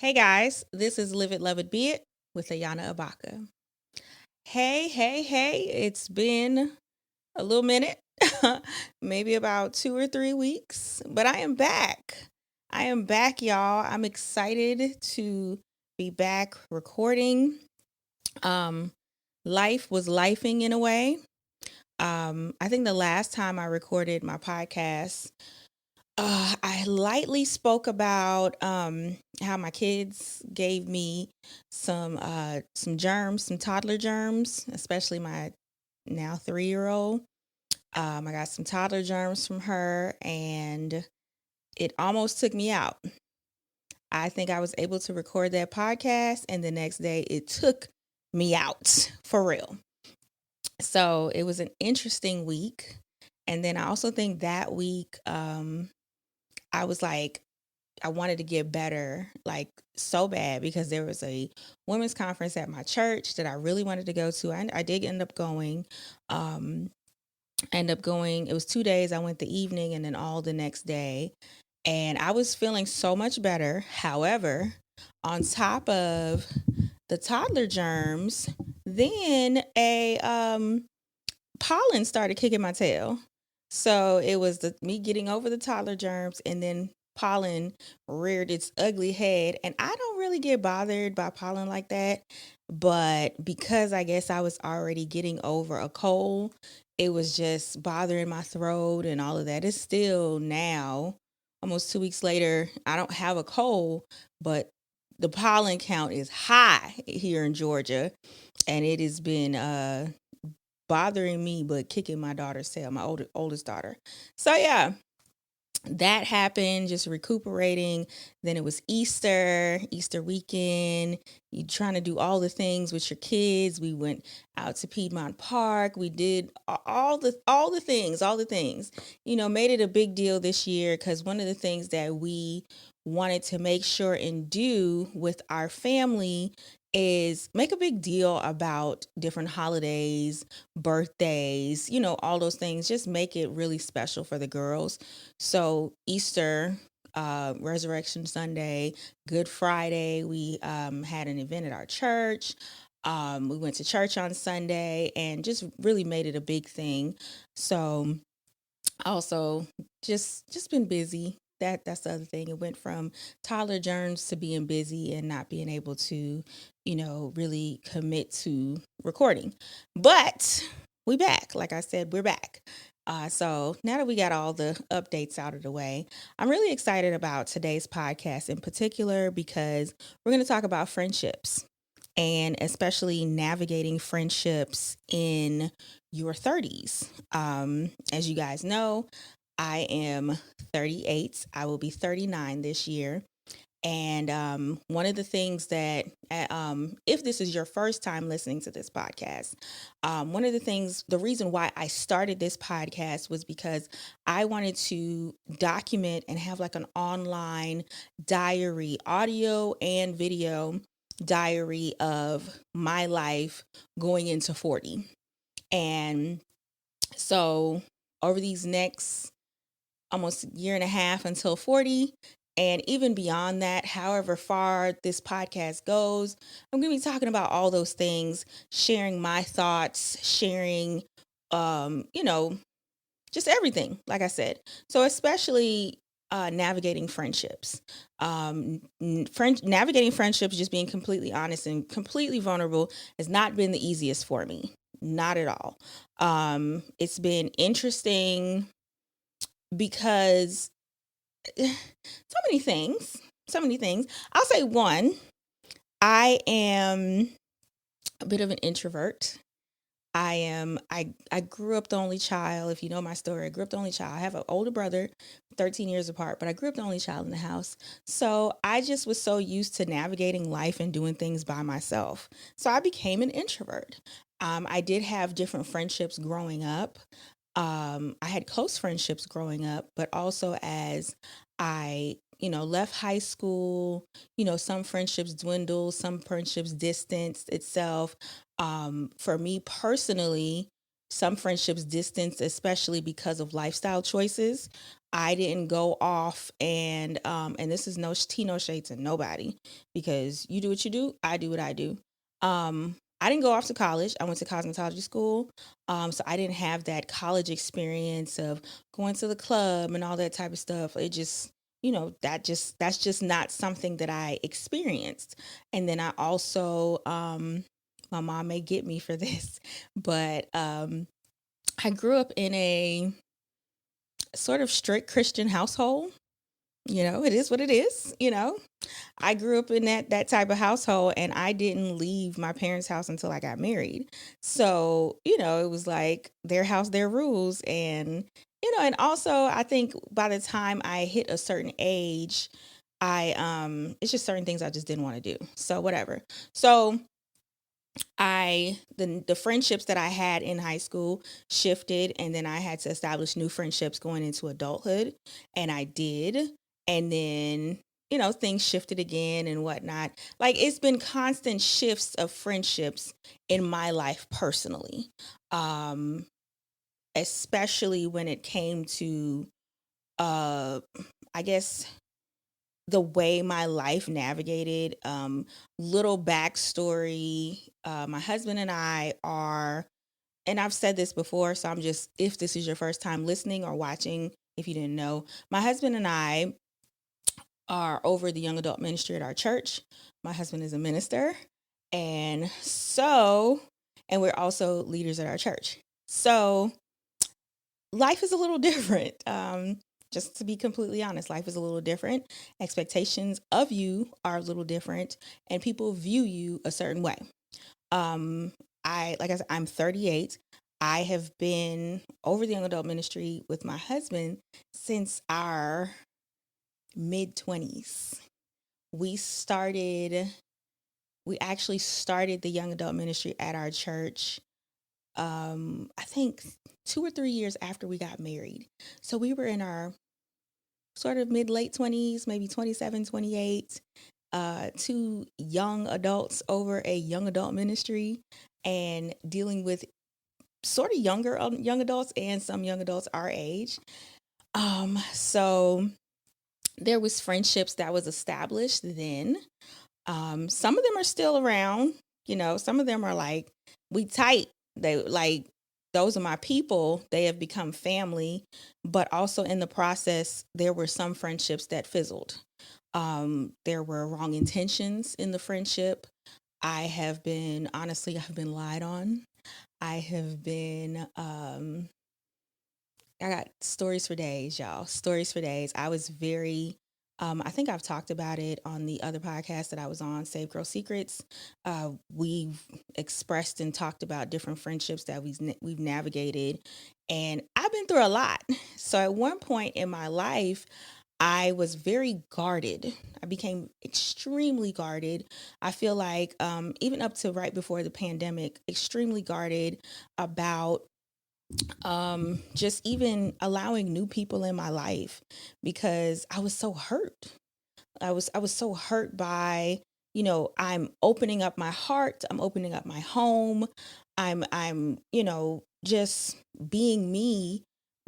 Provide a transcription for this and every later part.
Hey guys, this is Live It, Love It, Be It with Ayana Abakah. Hey, it's been a little minute, maybe about 2 or 3 weeks, but I am back. I am back, y'all. I'm excited to be back recording. Um, Life was lifing in a way. I think the last time I recorded my podcast, I lightly spoke about how my kids gave me some germs, some toddler germs, especially my now 3-year-old. I got some toddler germs from her, and it almost took me out. I think I was able to record that podcast, and the next day it took me out for real. So it was an interesting week, and then I also think that week I was like, I wanted to get better, like so bad, because there was a women's conference at my church that I really wanted to go to. I did end up going. Um, it was 2 days. I went the evening and then all the next day. And I was feeling so much better. However, on top of the toddler germs, then a pollen started kicking my tail. So it was me getting over the toddler germs, and then pollen reared its ugly head. And I don't really get bothered by pollen like that. But because I guess I was already getting over a cold, it was just bothering my throat and all of that. It's still now, almost 2 weeks later, I don't have a cold, but the pollen count is high here in Georgia. And it has been bothering me, but kicking my daughter's tail, my oldest daughter. So yeah, that happened, just recuperating. Then it was Easter weekend. You trying to do all the things with your kids. We went out to Piedmont Park. We did all the things. Made it a big deal this year because one of the things that we wanted to make sure and do with our family is make a big deal about different holidays, birthdays, all those things. Just make it really special for the girls. So Easter, Resurrection Sunday, Good Friday, we had an event at our church. We went to church on Sunday and just really made it a big thing. So also just been busy. That's the other thing. It went from toddler germs to being busy and not being able to, really commit to recording. But we back. Like I said, we're back. So now that we got all the updates out of the way, I'm really excited about today's podcast in particular because we're going to talk about friendships and especially navigating friendships in your 30s. As you guys know, I am 38. I will be 39 this year. And one of the things that, if this is your first time listening to this podcast, the reason why I started this podcast was because I wanted to document and have like an online diary, audio and video diary of my life going into 40. And so over these next almost year and a half until 40, and even beyond that, however far this podcast goes, I'm going to be talking about all those things, sharing my thoughts, sharing, just everything, like I said. So especially navigating friendships. Navigating friendships, just being completely honest and completely vulnerable, has not been the easiest for me. Not at all. It's been interesting because so many things. I'll say one, I am a bit of an introvert. I grew up the only child. If you know my story, I grew up the only child. I have an older brother, 13 years apart, but I grew up the only child in the house. So I just was so used to navigating life and doing things by myself. So I became an introvert. I did have different friendships growing up. I had close friendships growing up, but also as I, left high school, some friendships dwindled, some friendships distanced itself. For me personally, some friendships distanced, especially because of lifestyle choices. I didn't go off and this is no shade to nobody, because you do what you do, I do what I do. I didn't go off to college. I went to cosmetology school. So I didn't have that college experience of going to the club and all that type of stuff. It just, that's just not something that I experienced. And then I also, my mom may get me for this, but I grew up in a sort of strict Christian household. It is what it is. I grew up in that type of household, and I didn't leave my parents' house until I got married. So, it was like their house, their rules. And also I think by the time I hit a certain age, it's just certain things I just didn't want to do. So whatever. So the friendships that I had in high school shifted, and then I had to establish new friendships going into adulthood, and I did. And then things shifted again and whatnot. Like, it's been constant shifts of friendships in my life personally, um, especially when it came to uh, I guess the way my life navigated. Little backstory. My husband and I are, and I've said this before, so if this is your first time listening or watching, if you didn't know, my husband and I are over the young adult ministry at our church. My husband is a minister. And so, and we're also leaders at our church. So life is a little different. Just to be completely honest, life is a little different. Expectations of you are a little different, and people view you a certain way. Like I said, I'm 38. I have been over the young adult ministry with my husband since our mid 20s. We actually started the young adult ministry at our church, I think 2 or 3 years after we got married. So we were in our sort of mid late 20s, maybe 27, 28, two young adults over a young adult ministry, and dealing with sort of younger young adults and some young adults our age. So there was friendships that was established then. Some of them are still around. Some of them are like, we tight. They like, those are my people. They have become family. But also in the process, there were some friendships that fizzled. There were wrong intentions in the friendship. I've been lied on. I have been, I got stories for days, y'all. Stories for days. I was very, I think I've talked about it on the other podcast that I was on, Save Girl Secrets. We've expressed and talked about different friendships that we've navigated, and I've been through a lot. So at one point in my life, I was very guarded. I became extremely guarded. I feel like, even up to right before the pandemic, extremely guarded about just even allowing new people in my life, because I was so hurt. I was so hurt by, I'm opening up my heart, I'm opening up my home, I'm just being me,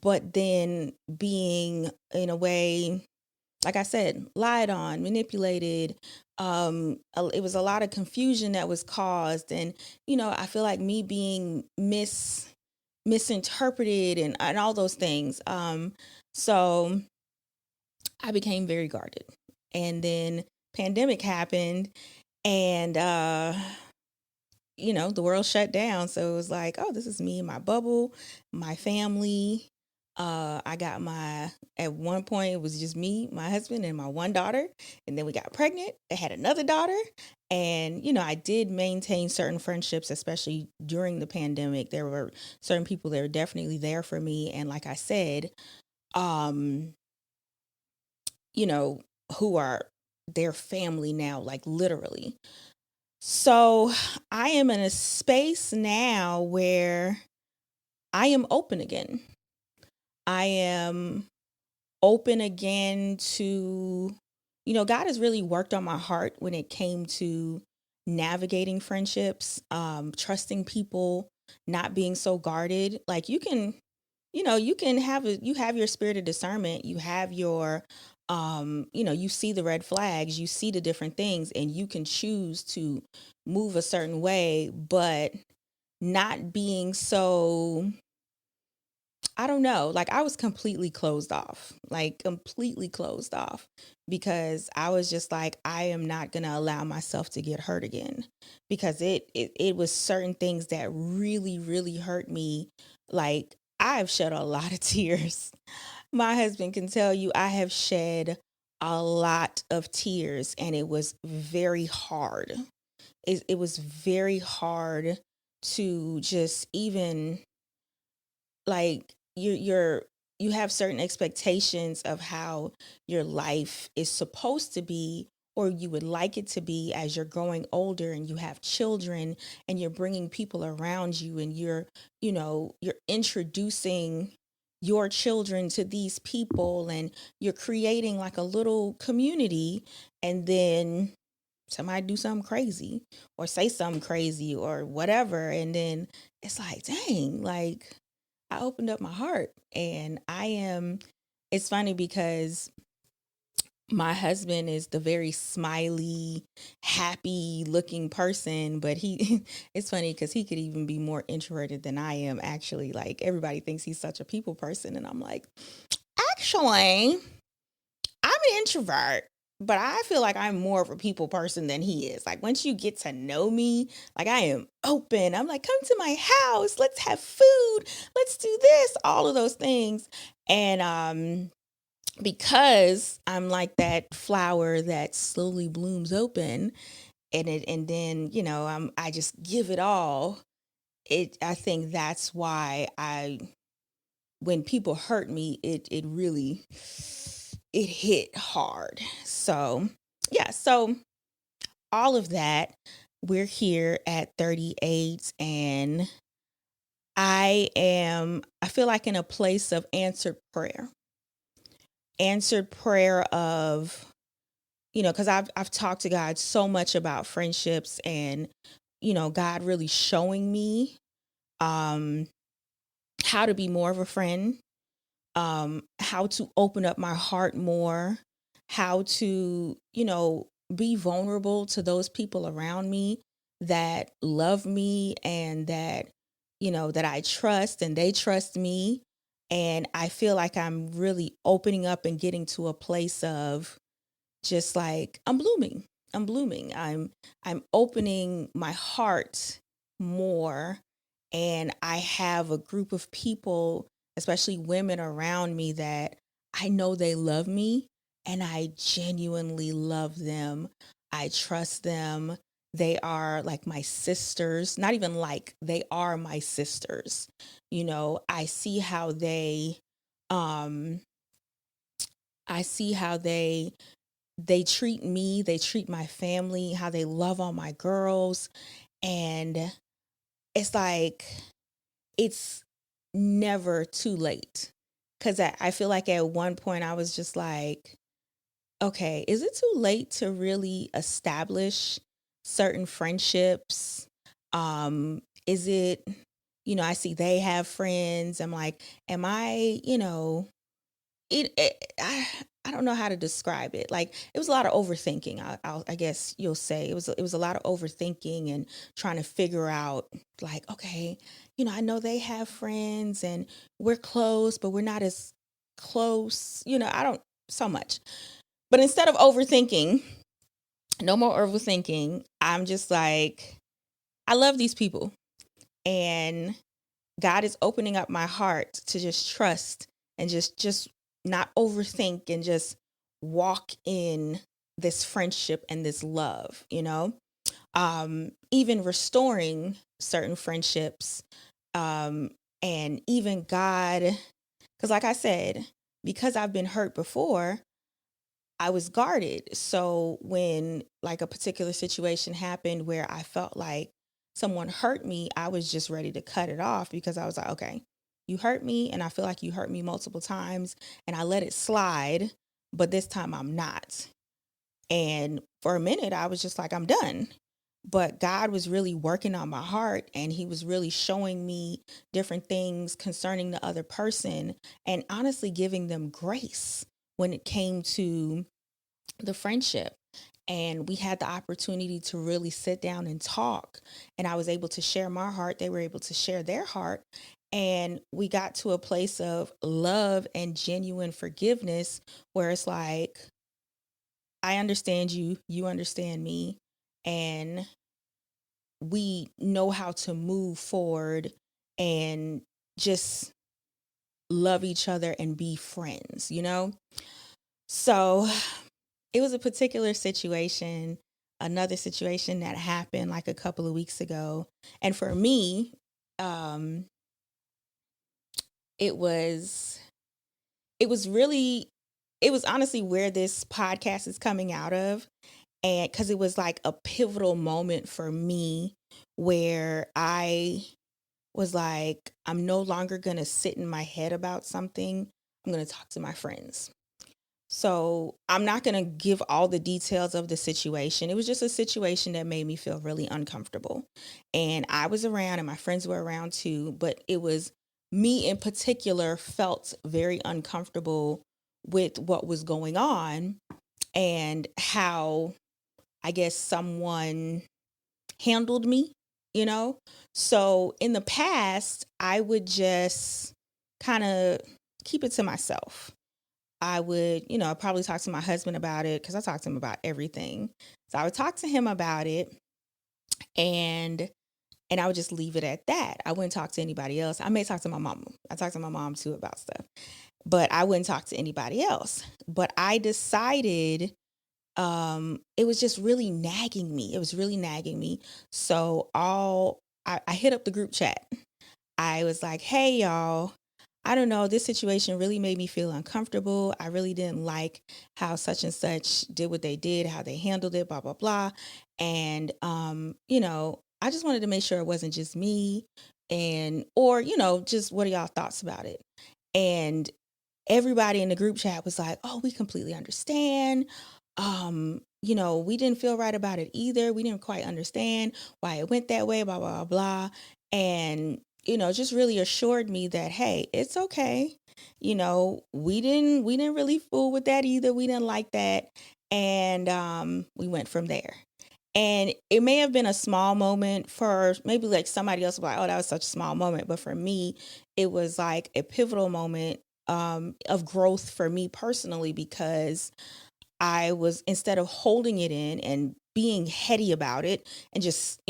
but then being, in a way, like I said, lied on, manipulated. It was a lot of confusion that was caused, and I feel like me being misinterpreted and all those things. So I became very guarded. And then pandemic happened, and the world shut down. So it was like, oh, this is me and my bubble, my family. I got at one point, it was just me, my husband, and my one daughter. And then we got pregnant. I had another daughter. And, I did maintain certain friendships, especially during the pandemic. There were certain people that were definitely there for me. And like I said, um, who are their family now, like literally. So I am in a space now where I am open again. I am open again to, God has really worked on my heart when it came to navigating friendships, trusting people, not being so guarded. Like you can you have your spirit of discernment, you have your you see the red flags, you see the different things, and you can choose to move a certain way, but not being so, I don't know. Like I was completely closed off, like completely closed off, because I was just like, I am not going to allow myself to get hurt again, because it was certain things that really, really hurt me. Like I've shed a lot of tears. My husband can tell you I have shed a lot of tears, and it was very hard. It was very hard to just even, like, you have certain expectations of how your life is supposed to be, or you would like it to be, as you're growing older and you have children and you're bringing people around you, and you're introducing your children to these people, and you're creating like a little community, and then somebody do something crazy or say something crazy or whatever, and then it's like, dang, like I opened up my heart, and it's funny because my husband is the very smiley, happy looking person, but it's funny because he could even be more introverted than I am, actually. Like everybody thinks he's such a people person, and I'm like, actually, I'm an introvert, but I feel like I'm more of a people person than he is. Like once you get to know me, like I am open. I'm like, come to my house, let's have food, let's do this, all of those things. And because I'm like that flower that slowly blooms open, and then, I just give it all. I think that's why when people hurt me, it really, it hit hard. So, yeah, so all of that, we're here at 38, and I feel like in a place of answered prayer of, because I've talked to God so much about friendships, and, God really showing me um, how to be more of a friend, how to open up my heart more, how to, be vulnerable to those people around me that love me, and that I trust and they trust me. And I feel like I'm really opening up and getting to a place of just like, I'm blooming. I'm blooming. I'm opening my heart more, and I have a group of people, especially women around me, that I know they love me, and I genuinely love them. I trust them. They are like my sisters, not even like, they are my sisters. I see how um they treat me, they treat my family, how they love all my girls. And it's like, it's never too late. Because I feel like at one point I was just like, okay, is it too late to really establish certain friendships? Is it, I see they have friends. I'm like, am I, I don't know how to describe it. Like it was a lot of overthinking. I guess you'll say it was a lot of overthinking and trying to figure out, like, okay, I know they have friends and we're close, but we're not as close. I don't, so much. But instead of overthinking, no more overthinking. I'm just like, I love these people, and God is opening up my heart to just trust, and just not overthink, and just walk in this friendship and this love. Even restoring certain friendships, um and even God, because like I said, because I've been hurt before, I was guarded. So when like a particular situation happened where I felt like someone hurt me, I was just ready to cut it off, because I was like, okay, you hurt me, and I feel like you hurt me multiple times, and I let it slide, but this time I'm not. And for a minute I was just like, I'm done. but God was really working on my heart, and he was really showing me different things concerning the other person, and honestly giving them grace when it came to the friendship. And we had the opportunity to really sit down and talk, and I was able to share my heart, they were able to share their heart, and we got to a place of love and genuine forgiveness, where it's like, I understand you, you understand me, and we know how to move forward and just love each other and be friends, you know? So it was a particular situation, another situation that happened like a couple of weeks ago. And for me, um, it was it was really it was honestly where this podcast is coming out of. And because it was like a pivotal moment for me, where I was like, I'm no longer going to sit in my head about something. I'm going to talk to my friends. So I'm not going to give all the details of the situation. It was just a situation that made me feel really uncomfortable. And I was around and my friends were around too, but it was me in particular felt very uncomfortable with what was going on, and how I guess someone handled me, you know? So in the past, I would just kind of keep it to myself. I would, I'd probably talk to my husband about it, because I talk to him about everything. So I would talk to him about it, and I would just leave it at that. I wouldn't talk to anybody else. I may talk to my mom. I talk to my mom too about stuff, but I wouldn't talk to anybody else. But I decided, it was just really nagging me. It was really nagging me. So I hit up the group chat. I was like, hey, y'all, I don't know. This situation really made me feel uncomfortable. I really didn't like how such and such did what they did, how they handled it, blah, blah, blah. And, I just wanted to make sure it wasn't just me, or, just what are y'all thoughts about it? And everybody in the group chat was like, oh, we completely understand. We didn't feel right about it either. We didn't quite understand why it went that way, blah, blah, blah, blah. And, just really assured me that, hey, it's okay. We didn't really fool with that either. We didn't like that. And we went from there. And it may have been a small moment for maybe like somebody else, like, oh, that was such a small moment. But for me, it was like a pivotal moment, of growth for me personally, because I was, instead of holding it in and being heady about it and just,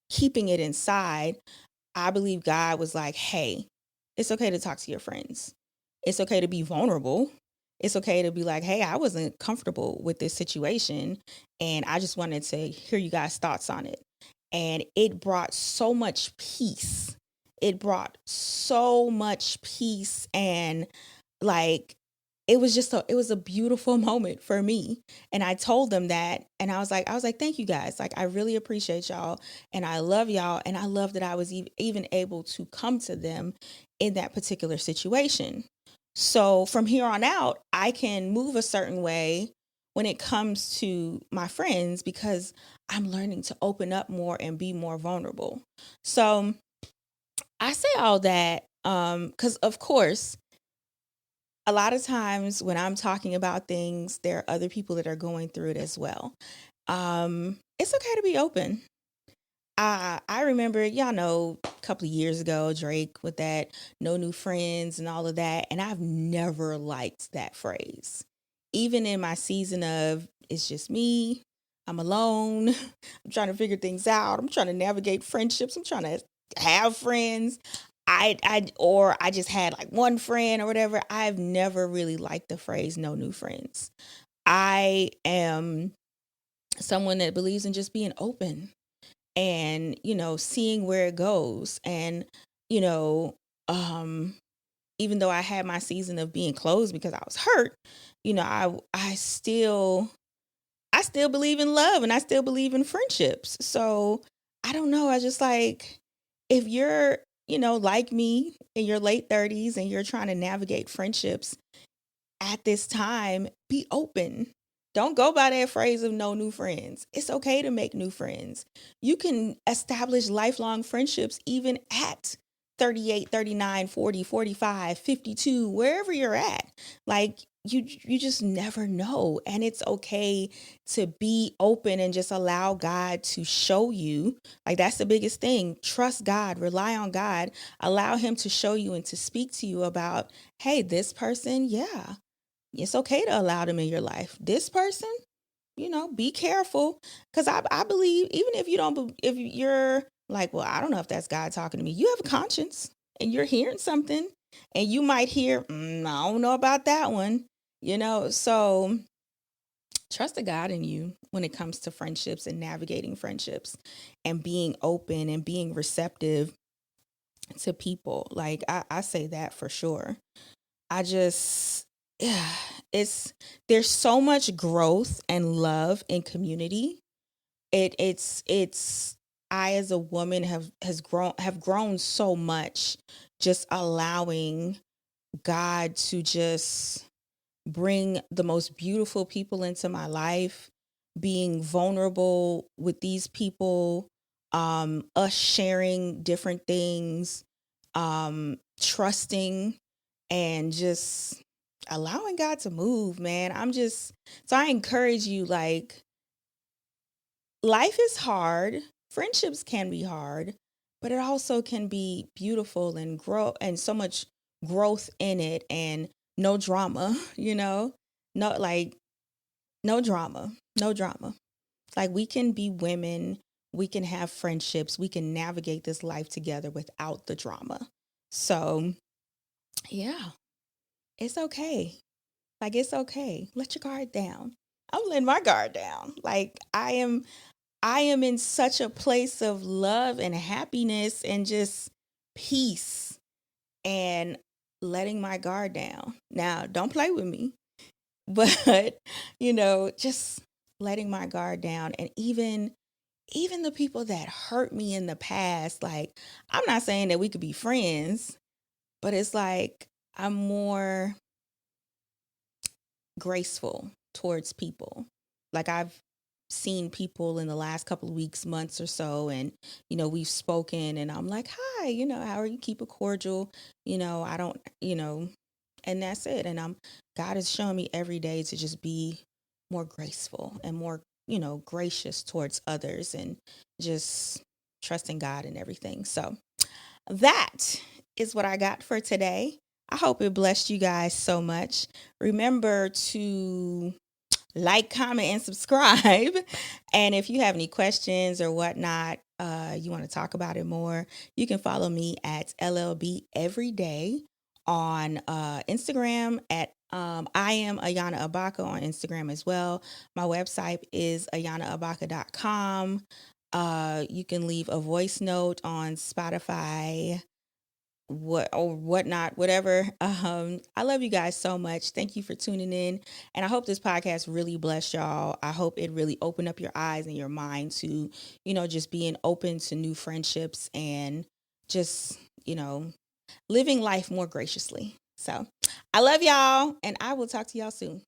keeping it inside, I believe God was like, hey, it's okay to talk to your friends. It's okay to be vulnerable. It's okay to be like, hey, I wasn't comfortable with this situation, and I just wanted to hear you guys' thoughts on it. And it brought so much peace. It brought so much peace, and like, it was a beautiful moment for me. And I told them that, and I was like, thank you guys. Like, I really appreciate y'all, and I love y'all, and I love that I was even able to come to them in that particular situation. So from here on out, I can move a certain way when it comes to my friends, because I'm learning to open up more and be more vulnerable. So I say all that, because of course, a lot of times when I'm talking about things, there are other people that are going through it as well. It's okay to be open. I remember, y'all know, a couple of years ago, Drake with that no new friends and all of that. And I've never liked that phrase. Even in my season of it's just me, I'm alone, I'm trying to figure things out, I'm trying to navigate friendships, I'm trying to have friends. Or I just had like one friend or whatever. I've never really liked the phrase no new friends. I am someone that believes in just being open, and seeing where it goes. And you know um even though I had my season of being closed because I was hurt, I still believe in love, and I still believe in friendships. So I don't know, I just like, if you're like me in your late 30s and you're trying to navigate friendships at this time, be open. Don't go by that phrase of no new friends. It's okay to make new friends. You can establish lifelong friendships even at 38, 39, 40, 45, 52, wherever you're at. Like you just never know, and it's okay to be open and just allow God to show you. Like that's the biggest thing. Trust God, rely on God, allow him to show you and to speak to you about, hey, this person, yeah, it's okay to allow them in your life. This person, be careful. Because I believe, even if you don't, if you're like, well, I don't know if that's God talking to me, you have a conscience and you're hearing something, and you might hear, I don't know about that one, so trust the God in you when it comes to friendships and navigating friendships and being open and being receptive to people. Like, I say that for sure. I just, yeah, it's there's so much growth and love in community. It's I, as a woman, have grown so much, just allowing God to just bring the most beautiful people into my life, being vulnerable with these people, us sharing different things, trusting, and just allowing God to move, man. So I encourage you, like, life is hard, friendships can be hard, but it also can be beautiful and grow, and so much growth in it, and no drama, no, like, no drama, no drama. Like, we can be women, we can have friendships, we can navigate this life together without the drama. So, yeah, it's okay. Like, it's okay. Let your guard down. I'm letting my guard down. Like, I am in such a place of love and happiness and just peace, and letting my guard down. Now, don't play with me, but just letting my guard down. And even the people that hurt me in the past, like, I'm not saying that we could be friends, but it's like I'm more graceful towards people. Like, I've seen people in the last couple of weeks, months or so, and we've spoken, and I'm like, "Hi, how are you?" Keep it cordial. I don't, and that's it. And God is showing me every day to just be more graceful and more, gracious towards others, and just trusting God and everything. So that is what I got for today. I hope it blessed you guys so much. Remember to like, comment, and subscribe. And if you have any questions or whatnot, you want to talk about it more, you can follow me at LLB Everyday on Instagram, at I am Ayana Abakah on Instagram as well. My website is ayanaabakah.com. You can leave a voice note on Spotify, whatnot, whatever. I love you guys so much. Thank you for tuning in, and I hope this podcast really blessed y'all. I hope it really opened up your eyes and your mind to, just being open to new friendships, and just, living life more graciously. So I love y'all, and I will talk to y'all soon.